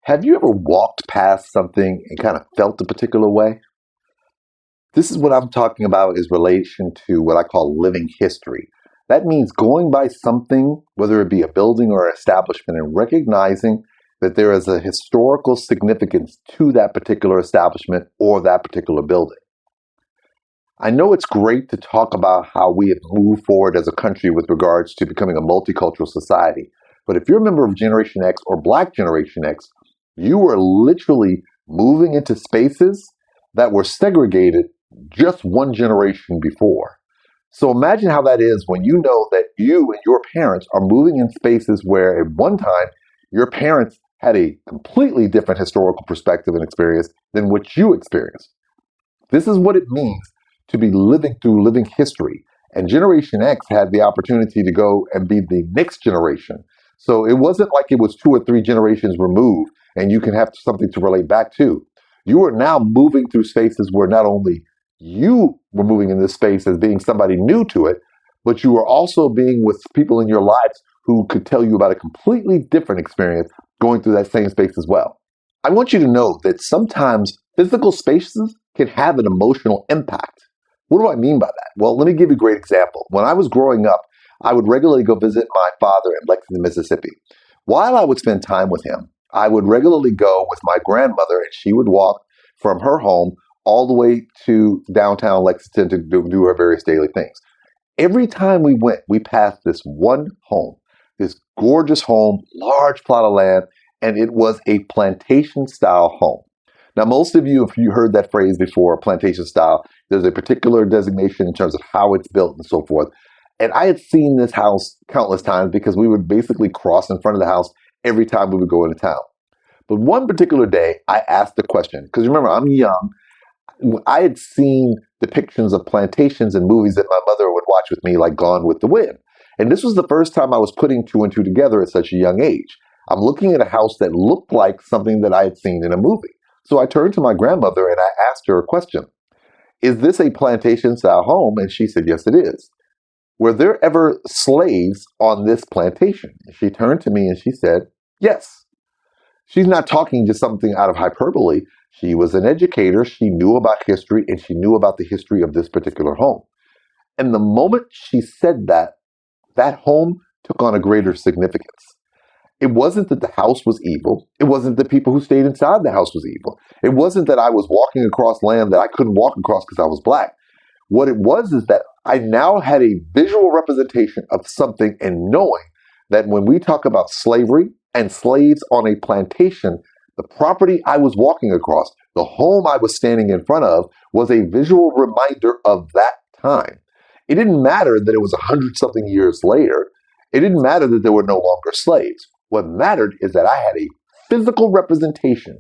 Have you ever walked past something and kind of felt a particular way? This is what I'm talking about is relation to what I call living history. That means going by something, whether it be a building or an establishment, and recognizing that there is a historical significance to that particular establishment or that particular building. I know it's great to talk about how we have moved forward as a country with regards to becoming a multicultural society. But if you're a member of Generation X or Black Generation X, you were literally moving into spaces that were segregated just one generation before. So imagine how that is when you know that you and your parents are moving in spaces where at one time your parents had a completely different historical perspective and experience than what you experienced. This is what it means to be living through living history. And Generation X had the opportunity to go and be the next generation. So it wasn't like it was 2 or 3 generations removed and you can have something to relate back to. You are now moving through spaces where not only you were moving in this space as being somebody new to it, but you were also being with people in your lives who could tell you about a completely different experience going through that same space as well. I want you to know that sometimes physical spaces can have an emotional impact. What do I mean by that? Well, let me give you a great example. When I was growing up, I would regularly go visit my father in Lexington, Mississippi. While I would spend time with him, I would regularly go with my grandmother and she would walk from her home all the way to downtown Lexington to do her various daily things. Every time we went, we passed this one home, this gorgeous home, large plot of land, and it was a plantation style home. Now, most of you, if you heard that phrase before, plantation style, there's a particular designation in terms of how it's built and so forth. And I had seen this house countless times because we would basically cross in front of the house every time we would go into town. But one particular day, I asked the question, because remember, I'm young. I had seen depictions of plantations in movies that my mother would watch with me, like Gone with the Wind. And this was the first time I was putting 2 and 2 together at such a young age. I'm looking at a house that looked like something that I had seen in a movie. So I turned to my grandmother and I asked her a question. Is this a plantation style home? And she said, yes, it is. Were there ever slaves on this plantation? She turned to me and she said, yes. She's not talking just something out of hyperbole. She was an educator. She knew about history and she knew about the history of this particular home. And the moment she said that, that home took on a greater significance. It wasn't that the house was evil. It wasn't that people who stayed inside the house was evil. It wasn't that I was walking across land that I couldn't walk across because I was Black. What it was is that I now had a visual representation of something, and knowing that when we talk about slavery and slaves on a plantation, the property I was walking across, the home I was standing in front of, was a visual reminder of that time. It didn't matter that it was 100-something years later. It didn't matter that there were no longer slaves. What mattered is that I had a physical representation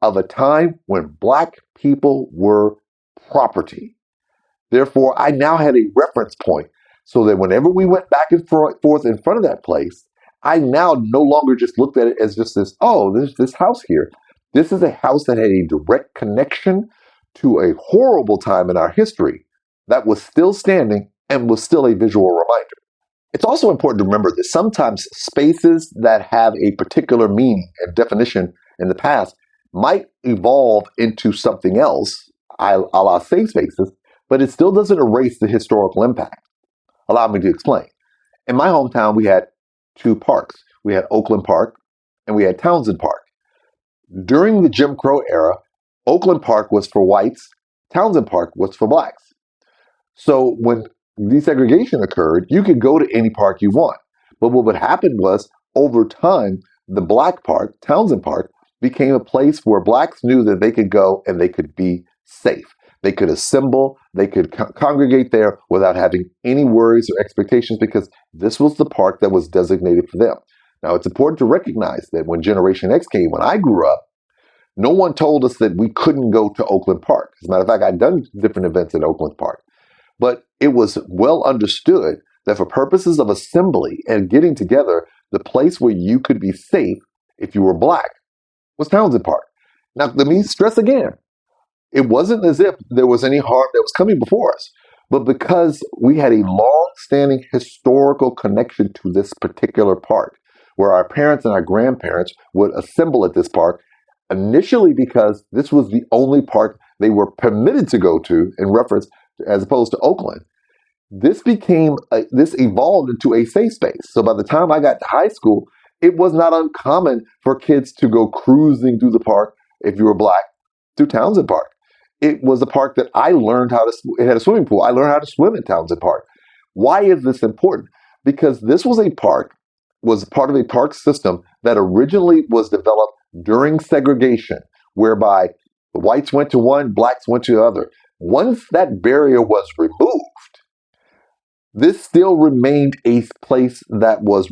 of a time when Black people were property. Therefore, I now had a reference point so that whenever we went back and forth in front of that place, I now no longer just looked at it as just this, oh, there's this house here. This is a house that had a direct connection to a horrible time in our history that was still standing and was still a visual reminder. It's also important to remember that sometimes spaces that have a particular meaning and definition in the past might evolve into something else, a la safe spaces, but it still doesn't erase the historical impact. Allow me to explain. In my hometown, we had 2 parks. We had Oakland Park and we had Townsend Park. During the Jim Crow era, Oakland Park was for whites, Townsend Park was for Blacks. So when desegregation occurred, you could go to any park you want. But what would happen was, over time, the Black Park, Townsend Park, became a place where Blacks knew that they could go and they could be safe. They could assemble, they could congregate there without having any worries or expectations because this was the park that was designated for them. Now, it's important to recognize that when Generation X came, when I grew up, no one told us that we couldn't go to Oakland Park. As a matter of fact, I'd done different events at Oakland Park. But it was well understood that for purposes of assembly and getting together, the place where you could be safe if you were Black was Townsend Park. Now, let me stress again, it wasn't as if there was any harm that was coming before us, but because we had a long-standing historical connection to this particular park, where our parents and our grandparents would assemble at this park initially because this was the only park they were permitted to go to in reference as opposed to Oakland. This evolved into a safe space. So by the time I got to high school, it was not uncommon for kids to go cruising through the park if you were black through Townsend Park. It was a park that I learned how to. It had a swimming pool. I learned how to swim in Townsend Park. Why is this important? Because this was part of a park system that originally was developed during segregation, whereby the whites went to one, blacks went to the other. Once that barrier was removed, this still remained a place that was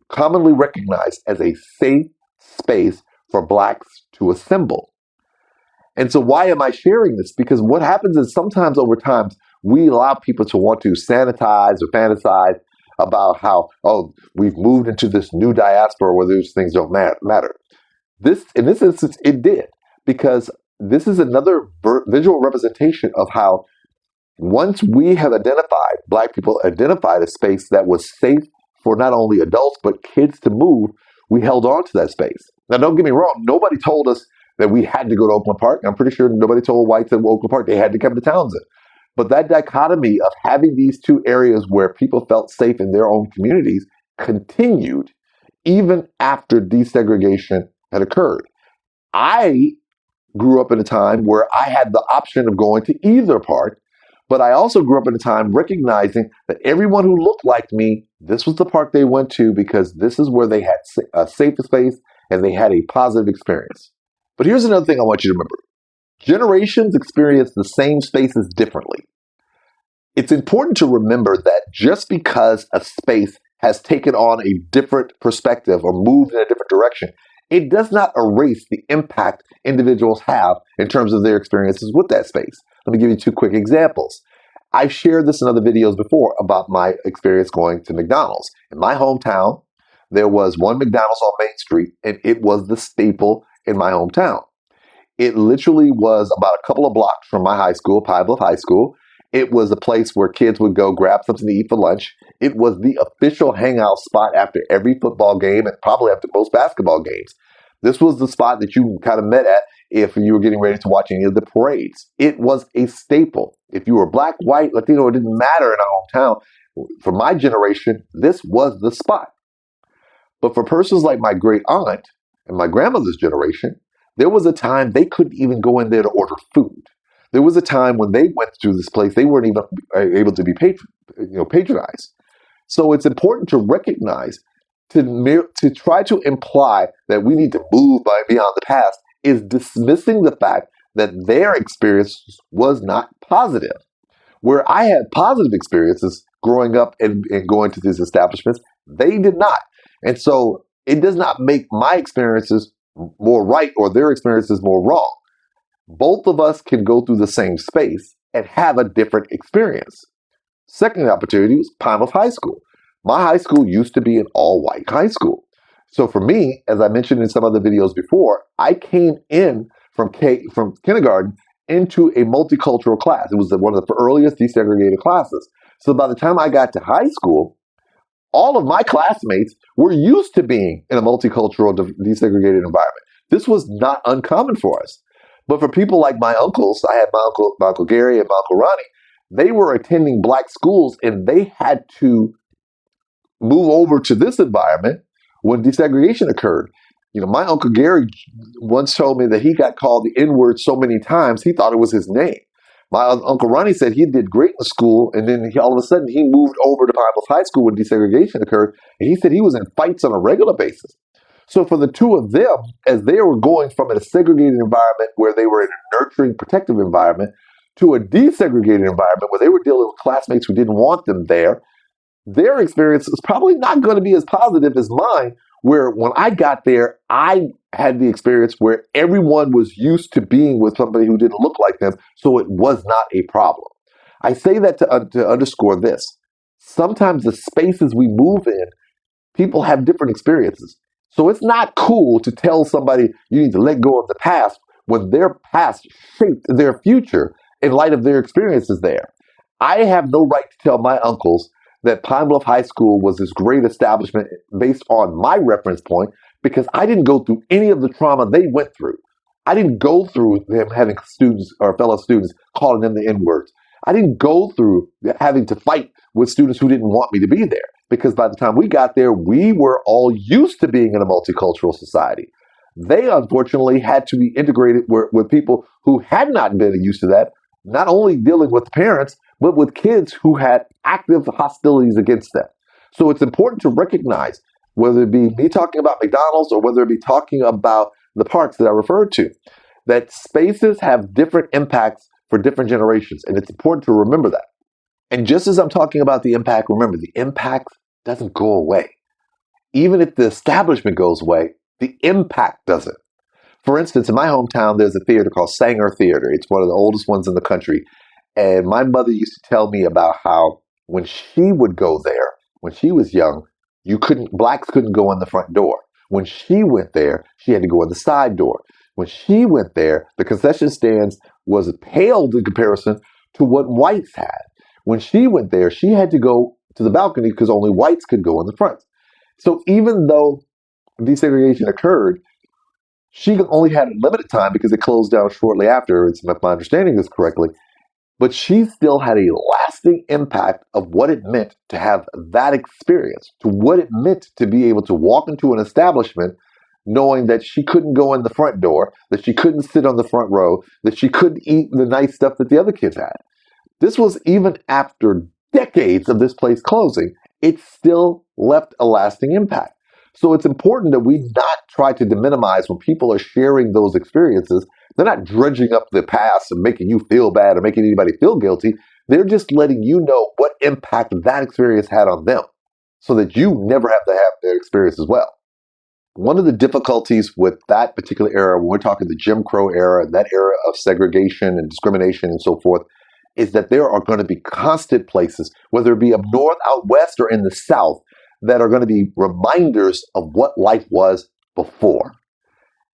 commonly recognized as a safe space for blacks to assemble. And so why am I sharing this? Because what happens is sometimes over time, we allow people to want to sanitize or fantasize about how, oh, we've moved into this new diaspora where those things don't matter. In this instance, it did, because this is another visual representation of how once we have identified, black people identified a space that was safe for not only adults, but kids to move, we held on to that space. Now, don't get me wrong. Nobody told us that we had to go to Oakland Park. I'm pretty sure nobody told whites at Oakland Park they had to come to Townsend. But that dichotomy of having these two areas where people felt safe in their own communities continued even after desegregation had occurred. I grew up in a time where I had the option of going to either park, but I also grew up in a time recognizing that everyone who looked like me, this was the park they went to because this is where they had a safe space and they had a positive experience. But here's another thing I want you to remember. Generations experience the same spaces differently. It's important to remember that just because a space has taken on a different perspective or moved in a different direction, it does not erase the impact individuals have in terms of their experiences with that space. Let me give you two quick examples. I've shared this in other videos before about my experience going to McDonald's. In my hometown, there was one McDonald's on Main Street, and it was the staple in my hometown. It literally was about a couple of blocks from my high school, Bluff High School. It was a place where kids would go grab something to eat for lunch. It was the official hangout spot after every football game and probably after most basketball games. This was the spot that you kind of met at if you were getting ready to watch any of the parades. It was a staple. If you were black, white, Latino, it didn't matter in our hometown. For my generation, this was the spot. But for persons like my great aunt and my grandmother's generation, there was a time they couldn't even go in there to order food. There was a time when they went through this place, they weren't even able to be patronized. So it's important to recognize, to try to imply that we need to move beyond the past is dismissing the fact that their experience was not positive. Where I had positive experiences growing up and going to these establishments, they did not. And so it does not make my experiences more right or their experiences more wrong. Both of us can go through the same space and have a different experience. Second opportunity was Bluff High School. My high school used to be an all-white high school. So for me, as I mentioned in some other videos before, I came in from kindergarten into a multicultural class. It was one of the earliest desegregated classes. So by the time I got to high school, all of my classmates were used to being in a multicultural desegregated environment. This was not uncommon for us. But for people like my uncles, I had my uncle Gary and my Uncle Ronnie, they were attending black schools and they had to move over to this environment when desegregation occurred. My Uncle Gary once told me that he got called the N-word so many times, he thought it was his name. My Uncle Ronnie said he did great in school, and then all of a sudden he moved over to Bluff High School when desegregation occurred, and he said he was in fights on a regular basis. So for the two of them, as they were going from a segregated environment where they were in a nurturing, protective environment to a desegregated environment where they were dealing with classmates who didn't want them there, their experience is probably not going to be as positive as mine, where when I got there, I had the experience where everyone was used to being with somebody who didn't look like them, so it was not a problem. I say that to underscore this. Sometimes the spaces we move in, people have different experiences. So it's not cool to tell somebody you need to let go of the past when their past shaped their future in light of their experiences there. I have no right to tell my uncles that Pine Bluff High School was this great establishment based on my reference point because I didn't go through any of the trauma they went through. I didn't go through them having students or fellow students calling them the N-words. I didn't go through having to fight with students who didn't want me to be there, because by the time we got there, we were all used to being in a multicultural society. They unfortunately had to be integrated with people who had not been used to that, not only dealing with parents, but with kids who had active hostilities against them. So it's important to recognize, whether it be me talking about McDonald's or whether it be talking about the parks that I referred to, that spaces have different impacts for different generations. And it's important to remember that. And just as I'm talking about the impact, remember the impact doesn't go away. Even if the establishment goes away, the impact doesn't. For instance, in my hometown, there's a theater called Saenger Theater. It's one of the oldest ones in the country. And my mother used to tell me about how when she would go there, when she was young, blacks couldn't go in the front door. When she went there, she had to go in the side door. When she went there, the concession stands was paled in comparison to what whites had. When she went there, she had to go to the balcony because only whites could go in the front. So even though desegregation occurred, she only had a limited time because it closed down shortly after, if my understanding is correctly. But she still had a lasting impact of what it meant to have that experience, to what it meant to be able to walk into an establishment knowing that she couldn't go in the front door, that she couldn't sit on the front row, that she couldn't eat the nice stuff that the other kids had. This was even after decades of this place closing. It still left a lasting impact. So it's important that we not try to minimize when people are sharing those experiences. They're not dredging up the past and making you feel bad or making anybody feel guilty. They're just letting you know what impact that experience had on them so that you never have to have their experience as well. One of the difficulties with that particular era, when we're talking the Jim Crow era, that era of segregation and discrimination and so forth, is that there are going to be constant places, whether it be up north, out west, or in the south, that are going to be reminders of what life was before.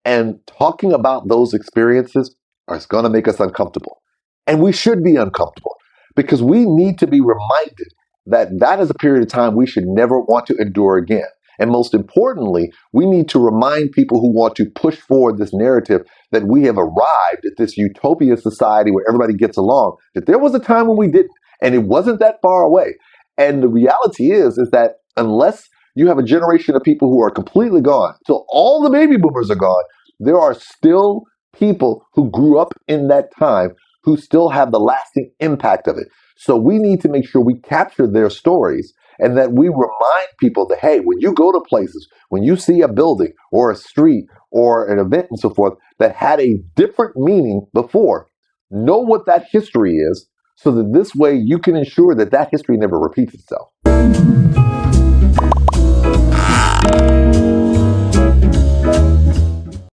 And talking about those experiences is going to make us uncomfortable. And we should be uncomfortable because we need to be reminded that that is a period of time we should never want to endure again. And most importantly, we need to remind people who want to push forward this narrative that we have arrived at this utopia society where everybody gets along, that there was a time when we didn't, and it wasn't that far away. And the reality is that unless you have a generation of people who are completely gone, till all the baby boomers are gone, there are still people who grew up in that time who still have the lasting impact of it. So we need to make sure we capture their stories and that we remind people that, hey, when you go to places, when you see a building or a street or an event and so forth that had a different meaning before, know what that history is so that this way you can ensure that that history never repeats itself.